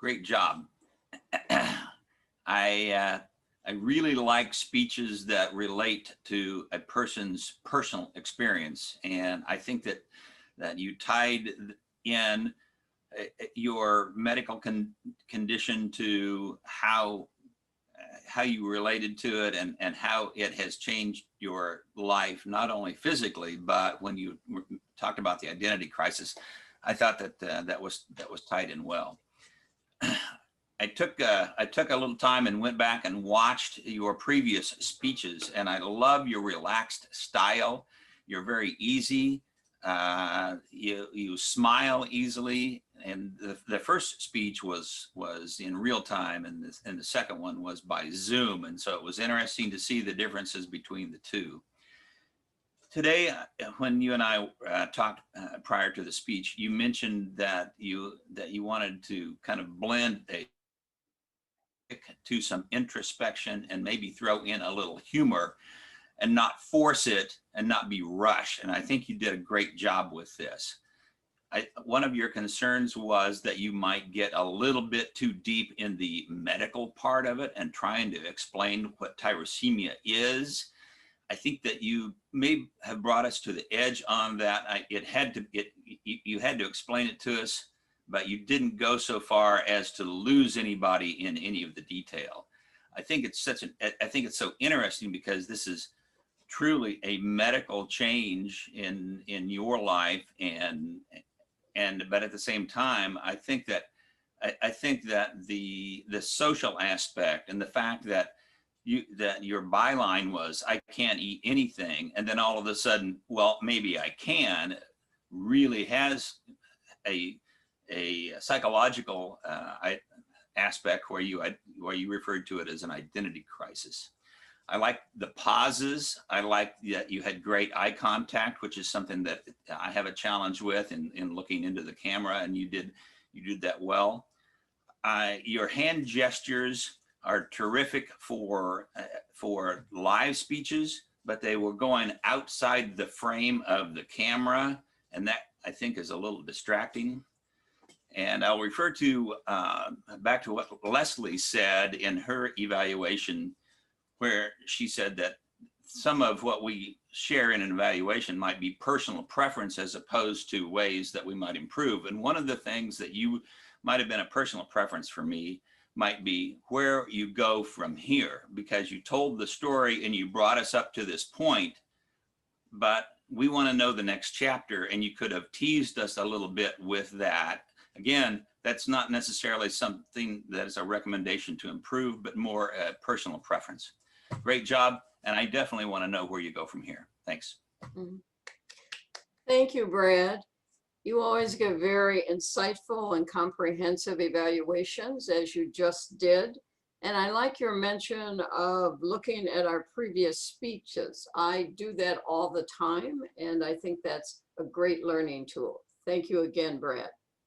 Great job. I really like speeches that relate to a person's personal experience, and I think that you tied in your medical condition to how you related to it, and how it has changed your life, not only physically, but when you talked about the identity crisis. I thought that that was tied in well. I took a little time and went back and watched your previous speeches, and I love your relaxed style. You're very easy. You smile easily, and the first speech was in real time, and the second one was by Zoom, and so it was interesting to see the differences between the two. Today, when you and I talked prior to the speech, you mentioned that you wanted to kind of blend to some introspection and maybe throw in a little humor and not force it and not be rushed. And I think you did a great job with this. One of your concerns was that you might get a little bit too deep in the medical part of it and trying to explain what tyrosemia is. I think that you may have brought us to the edge on that. You had to explain it to us, but you didn't go so far as to lose anybody in any of the detail. I think it's so interesting because this is truly a medical change in your life, but at the same time, I think that the social aspect and the fact that your byline was "I can't eat anything," and then all of a sudden, well, maybe I can, really has a psychological aspect where you referred to it as an identity crisis. I like the pauses. I like that you had great eye contact, which is something that I have a challenge with in looking into the camera, and you did that well. Your hand gestures are terrific for live speeches, but they were going outside the frame of the camera, and that I think is a little distracting. And I'll refer to back to what Leslie said in her evaluation, where she said that some of what we share in an evaluation might be personal preference as opposed to ways that we might improve. And one of the things that you might have been a personal preference for me might be where you go from here, because you told the story and you brought us up to this point, but we want to know the next chapter, and you could have teased us a little bit with that. Again, that's not necessarily something that is a recommendation to improve, but more a personal preference. Great job, and I definitely want to know where you go from here. Thanks. Thank you, Brad. You always give very insightful and comprehensive evaluations, as you just did. And I like your mention of looking at our previous speeches. I do that all the time, and I think that's a great learning tool. Thank you again, Brad.